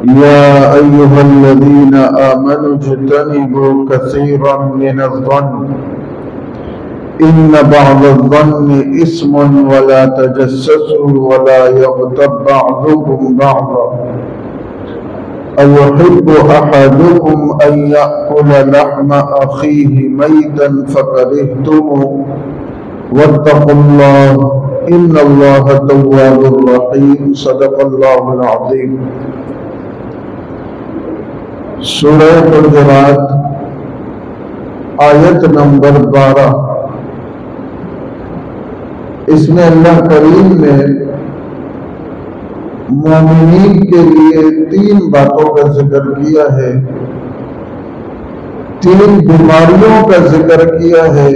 يا أيها الذين آمنوا اجتنبوا كثيرا من الظن إن بعض الظن إثم ولا تجسسوا ولا يغتب بعضكم بعضا أيحب أحدكم أن يأكل لحم أخيه ميتا فكرهتموه واتقوا الله إن الله تواب رحيم صدق الله العظيم۔ سورہ حجرات آیت نمبر 12۔ اس میں اللہ کریم نے مومنین کے لیے 3 باتوں کا ذکر کیا ہے، 3 بیماریوں کا ذکر کیا ہے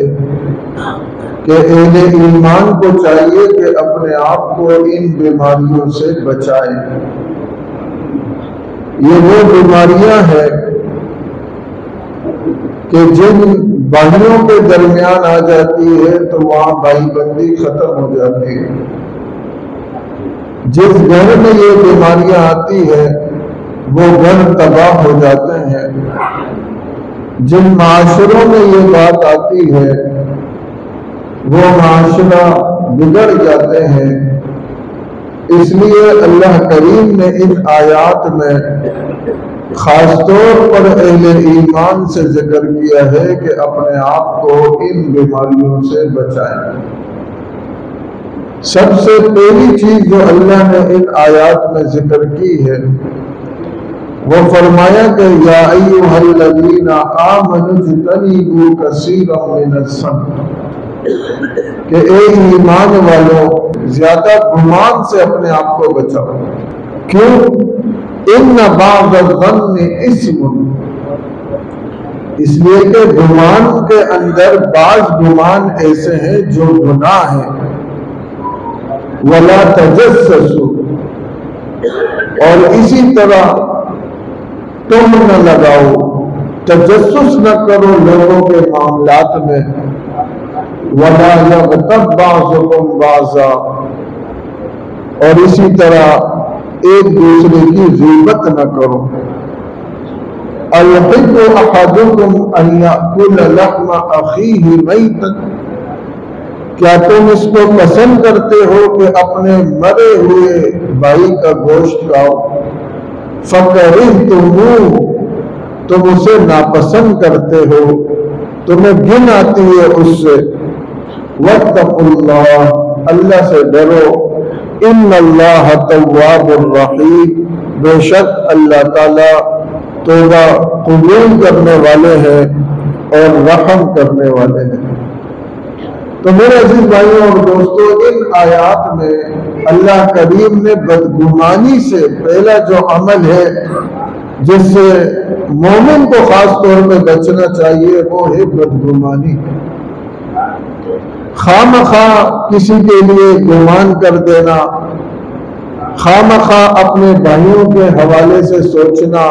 کہ اہل ایمان کو چاہیے کہ اپنے آپ کو ان بیماریوں سے بچائیں۔ یہ وہ بیماریاں ہیں کہ جن بھائیوں کے درمیان آ جاتی ہے تو وہاں بھائی بندی ختم ہو جاتی ہے۔ جس گھر میں یہ بیماریاں آتی ہے وہ گھر تباہ ہو جاتے ہیں۔ جن معاشروں میں یہ بات آتی ہے وہ معاشرہ بگڑ جاتے ہیں۔ اس لیے اللہ کریم نے ان آیات میں خاص طور پر اہل ایمان سے ذکر کیا ہے کہ اپنے آپ کو ان بیماریوں سے بچائیں۔ سب سے پہلی چیز جو اللہ نے ان آیات میں ذکر کی ہے وہ فرمایا کہ یا ایھا الذین آمنوا اجتنبوا کثیرا من الظن، کہ اے ایمان والوں زیادہ گمان سے اپنے آپ کو بچاؤ۔ کیوں؟ ان بعض الظن اثم، اس لیے کہ گمان کے اندر بعض گمان ایسے ہیں جو گناہ ہیں۔ ولا تجسسوا، اور اسی طرح تم نہ لگاؤ، تجسس نہ کرو لوگوں کے معاملات میں۔ ولا یغتب بعضکم بعضا، اور اسی طرح ایک دوسرے کی غیبت نہ کرو۔ ایحب احدکم ان یأکل لحم اخیہ میتا، کیا تم اس کو پسند کرتے ہو کہ اپنے مرے ہوئے بھائی کا گوشت کھاؤ؟ فکرہتموہ، تم اسے ناپسند کرتے ہو، تمہیں گھن آتی ہے اس سے۔ واتقوا اللہ، اللہ سے ڈرو۔ ان اللہ تواب الرحیم، بے شک اللہ تعالی توبہ قبول کرنے والے ہیں اور رحم کرنے والے ہیں۔ تو میرے عزیز بھائیوں اور دوستوں، ان آیات میں اللہ کریم نے بدگمانی سے پہلا جو عمل ہے جس سے مومن کو خاص طور پہ بچنا چاہیے وہ ہے بدگمانی۔ خواہ مخواہ کسی کے لیے گمان کر دینا، خواہ مخواہ اپنے بھائیوں کے حوالے سے سوچنا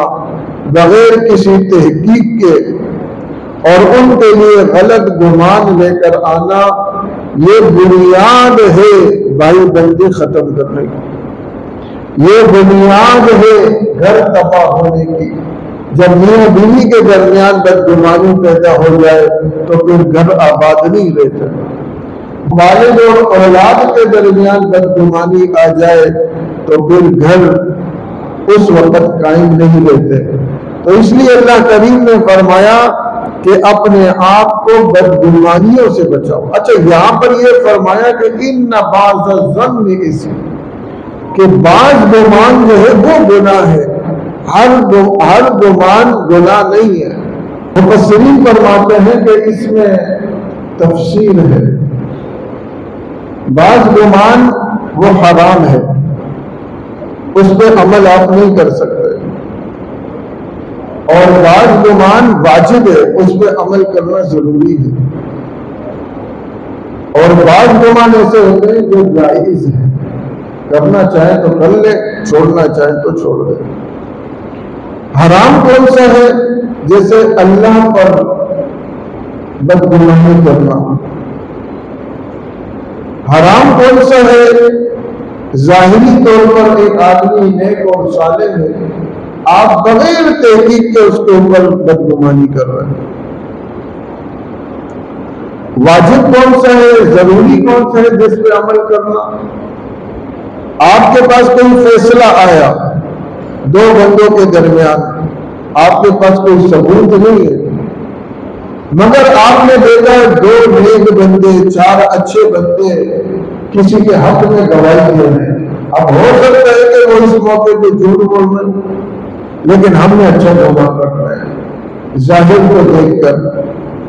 بغیر کسی تحقیق کے اور ان کے لیے غلط گمان لے کر آنا، یہ بنیاد ہے بھائی بندی ختم کرنے کی، یہ بنیاد ہے گھر تباہ ہونے کی۔ جب میاں بیوی کے درمیان بدگمانی پیدا ہو جائے تو پھر گھر آباد نہیں رہتا۔ والد اور اولاد کے درمیان بدگمانی آ جائے تو پھر گھر اس وقت قائم نہیں رہتے۔ تو اس لیے اللہ کریم نے فرمایا کہ اپنے آپ کو بدگمانیوں سے بچاؤ۔ اچھا، یہاں پر یہ فرمایا کہ ان بعض الظن اثم، کہ بعض گمان جو ہے وہ گناہ ہے، ہر گمان گناہ نہیں ہے۔ مفسرین فرماتے ہیں کہ اس میں تفصیل ہے۔ بعض گمان وہ حرام ہے، اس پہ عمل آپ نہیں کر سکتے، اور بعض گمان واجب ہے، اس پہ عمل کرنا ضروری ہے، اور بعض گمان ایسے ہوتے ہیں جو جائز ہے، کرنا چاہے تو کر لے، چھوڑنا چاہے تو چھوڑ دے۔ حرام کون سا ہے؟ جیسے اللہ پر بدگمانی کرنا۔ حرام کون سا ہے؟ ظاہری طور پر ایک آدمی نیک اور صالح ہے آپ بغیر تحقیق کے اس کے اوپر بدگمانی کر رہے ہیں۔ واجب کون سا ہے، ضروری کون سا ہے جس پہ عمل کرنا؟ آپ کے پاس کوئی فیصلہ آیا دو بندوں کے درمیان، آپ کے پاس کوئی ثبوت نہیں ہے، مگر آپ نے دیکھا دو نیک بندے، چار اچھے بندے کسی کے حق میں گواہی دے رہے ہیں۔ اب ہو سکتا ہے کہ وہ اس موقع پہ جھوٹ بول رہے ہیں، لیکن ہم نے اچھا گمان کر رہے ہیں ظاہر کو دیکھ کر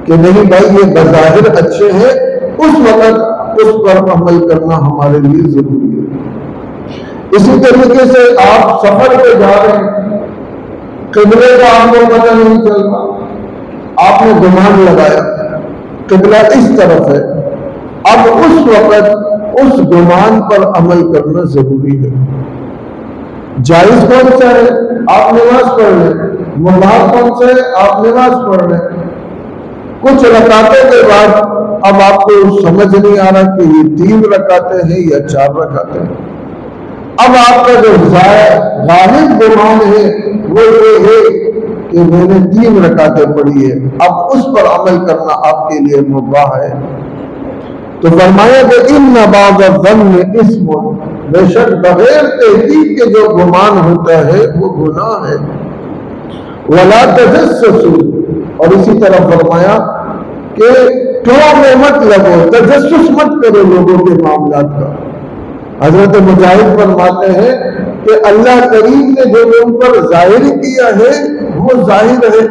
کہ نہیں بھائی یہ بظاہر اچھے ہیں، اس وقت اس پر عمل کرنا ہمارے لیے ضروری ہے۔ اسی طریقے سے آپ سفر پہ جا رہے ہیں، قبلے کا آپ کو پتہ نہیں چلتا، آپ نے گمان لگایا قبلہ اس طرف ہے، اب اس وقت اس گمان پر عمل کرنا ضروری ہے۔ جائز کون سا ہے؟ آپ نماز پڑھ لیں۔ مباح کون سا ہے؟ آپ نماز پڑھ لیں۔ کچھ رکعتوں کے بعد اب آپ کو سمجھ نہیں آ رہا کہ یہ 3 رکعتیں ہیں یا 4 رکعتیں ہیں۔ اب آپ کا جو غالب گمان ہے وہ یہ ہے کہ میں نے 3 رکعتیں پڑھی ہے، اب اس پر عمل کرنا آپ کے لیے مباح ہے۔ تو فرمایا کہ ان بعض الظن اسم، بے شک بغیر تحقیق کے جو گمان ہوتا ہے وہ گناہ ہے۔ ولا تجسسوا، اور اسی طرح فرمایا کہ ٹوہ میں مت لگو، تجسس مت کرو لوگوں کے معاملات کا۔ حضرت مجاہد فرماتے ہیں کہ اللہ کریم نے جو ان پر ظاہر کیا ہے وہ ظاہر ہے،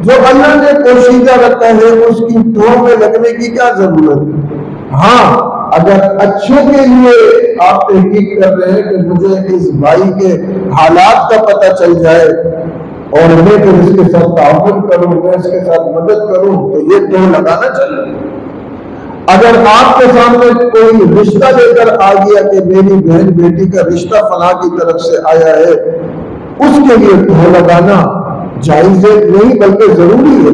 جو اللہ نے پوشیدہ رکھا ہے اس کی ٹوہ میں لگنے کی کیا ضرورت ہے؟ ہاں اگر اچھے کے لیے آپ تحقیق کر رہے ہیں کہ مجھے اس بھائی کے حالات کا پتہ چل جائے اور میں پھر اس کے ساتھ تعاون کروں، میں اس کے ساتھ مدد کروں، تو یہ ٹوہ لگانا چاہیے۔ اگر آپ کے سامنے کوئی رشتہ لے کر آ گیا کہ میری بہن بیٹی کا رشتہ فلاں کی طرف سے آیا ہے، اس کے لیے ٹوہ لگانا جائز نہیں بلکہ ضروری ہے،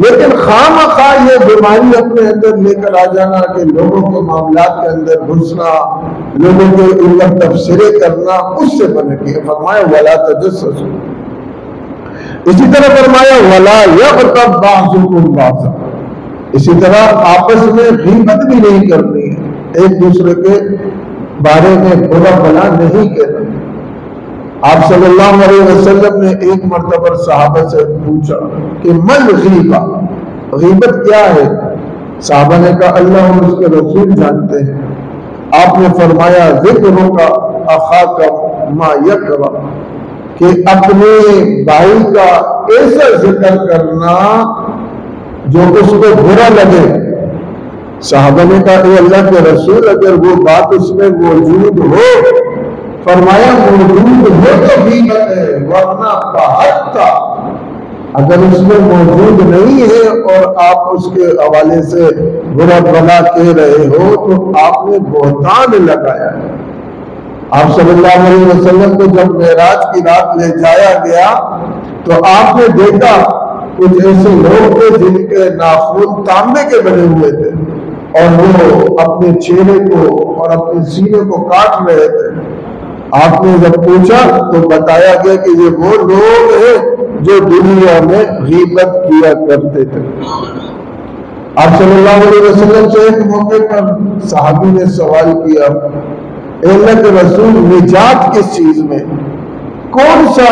لیکن خواہ مخواہ یہ بیماری اپنے اندر لے کر آ جانا کہ لوگوں کے معاملات کے اندر گھسنا، لوگوں کے اوپر تبصرے کرنا، اس سے بنے کی فرمایا ولا تجسسوا۔ اسی طرح فرمایا ولا یغتب بعضکم بعضا، اسی طرح آپس میں غیبت بھی نہیں کرنی ہے، ایک دوسرے کے بارے میں برا بھلا نہیں کہنا۔ آپ صلی اللہ علیہ وسلم نے ایک مرتبہ صحابہ سے پوچھا کہ من غیبہ، غیبت کیا ہے؟ صحابہ نے کہا اللہ اور اس کے رسول جانتے ہیں۔ آپ نے فرمایا ذکروں کا اخاک ما یکرہ، کہ اپنے بھائی کا ایسا ذکر کرنا جو اس کو برا لگے۔ صحابہ نے کہا اے اللہ کے رسول اگر وہ بات اس میں موجود ہو، فرمایا موجود ہو تو غیبت ہے، ورنہ بہت تھا۔ اگر اس میں موجود نہیں ہے اور آپ اس کے حوالے سے برا بھلا کہہ رہے ہو تو آپ نے بہتان لگایا ہے۔ آپ صلی اللہ علیہ وسلم کو جب معراج کی رات لے جایا گیا تو آپ نے دیکھا کچھ ایسے لوگ تھے جن کے ناخن تانبے کے بنے ہوئے تھے اور وہ اپنے چہرے کو اور اپنے سینے کو کاٹ رہے تھے۔ آپ نے جب پوچھا تو بتایا گیا کہ یہ وہ لوگ ہیں جو دنیا میں غیبت کیا کرتے تھے۔ آپ صلی اللہ علیہ وسلم سے ایک موقع پر صحابی نے سوال کیا اے اللہ کے رسول نجات کس چیز میں، کون سا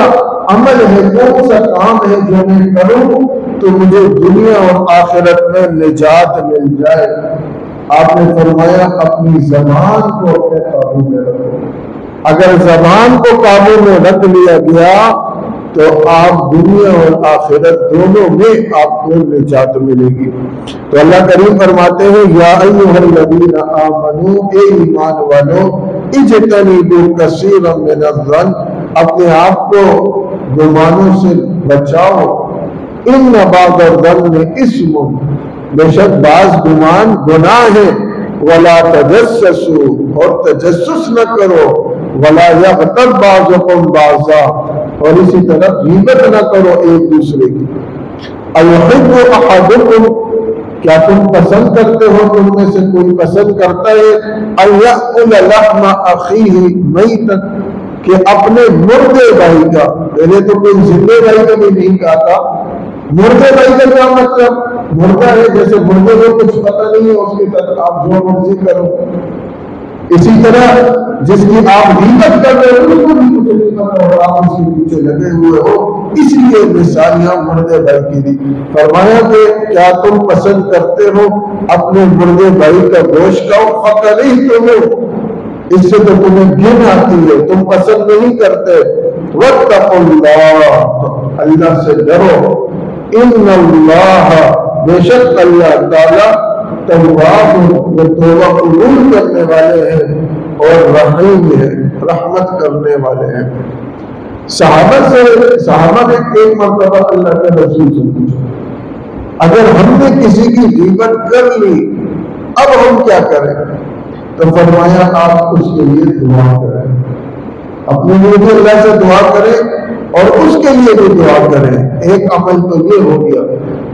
عمل ہے، کون سا کام ہے جو میں کروں تو مجھے دنیا اور آخرت میں نجات مل جائے؟ آپ نے فرمایا اپنی زبان کو اپنے قابو میں رکھو۔ اگر زبان کو قابو میں رکھ لیا گیا تو آپ دنیا اور آخرت دونوں میں آپ کو نجات ملے گی۔ تو اللہ کریم فرماتے ہیں یا ایھا الذین آمنوا، اے ایمان والو، اجتنبوا کثیرا من الظن، اپنے آپ کو گمانوں سے بچاؤ۔ ان بعض الظن اسم، بے شک بعض گمان گناہ ہے۔ ولا تجسسوا، اور تجسس نہ کرو۔ ولا یغتب بعضکم بعضا، اور اسی طرح غیبت نہ کرو ایک دوسرے کی۔ ایحب احدکم، کیا تم پسند کرتے ہو، تم میں سے کوئی پسند کرتا ہے ان یأکل لحم اخیہ میتا، کہ اپنے مردے بھائی کا، پہلے تو کوئی زندے بھائی کا بھی نہیں کہا تھا، مردے بھائی کا کیا مطلب؟ مردہ ہے جیسے مردے کو کچھ پتہ نہیں ہے اس کی طرح آپ جو مرضی کرو، اسی طرح جس کی آپ غیبت کر رہے ہو اس کو بھی کچھ نہیں پتہ اور آپ اس کے پیچھے لگے ہوئے ہو، اس لیے مثالیاں مردے بھائی کی دی۔ فرمایا کہ کیا تم پسند کرتے ہو اپنے مردے بھائی کا گوشت کھاؤ؟ فَكَرِهْتُمُوهُ، اس سے تو تمہیں گھن آتی ہے، تم پسند نہیں کرتے۔ وَاتَّقُوا اللَّهَ، اللہ سے ڈرو، إِنَّ اللَّهَ، بے شک اللہ تعالیٰ تواب، وہ توبہ قبول کرنے والے ہیں اور رحیم ہے، رحمت کرنے والے ہیں۔ صحابہ نے ایک مرتبہ اللہ کے رسول سے پوچھا اگر ہم نے کسی کی غیبت کر لی اب ہم کیا کریں؟ تو فرمایا آپ اس کے لیے دعا کریں، اپنے لیے بھی اللہ سے دعا کریں اور اس کے لیے بھی دعا کریں۔ ایک عمل تو یہ ہو گیا۔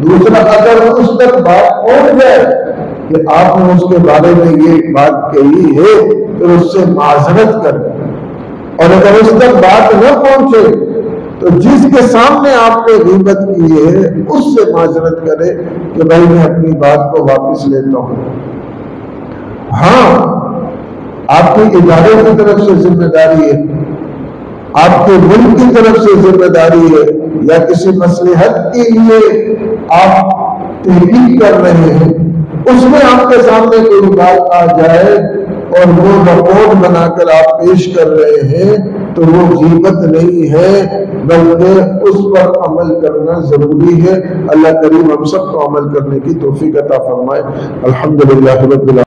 دوسرا، اگر اس تک بات پہنچ جائے کہ آپ نے اس کے بارے میں یہ بات کہی ہے تو اس سے معذرت کریں، اور اگر اس تک بات نہ پہنچے تو جس کے سامنے آپ نے غیبت کی ہے اس سے معذرت کرے کہ بھائی میں اپنی بات کو واپس لیتا ہوں۔ ہاں، آپ کی ادارے کی طرف سے ذمہ داری ہے، آپ کے ملک کی طرف سے ذمہ داری ہے، یا کسی مصلحت کے لیے آپ تحقیق کر رہے ہیں، اس میں آپ کے سامنے کوئی بات آ جائے اور وہ رپورٹ بنا کر آپ پیش کر رہے ہیں تو وہ غیبت نہیں ہے بلکہ اس پر عمل کرنا ضروری ہے۔ اللہ کریم ہم سب کو عمل کرنے کی توفیق عطا فرمائے۔ الحمدللہ رب العالمین۔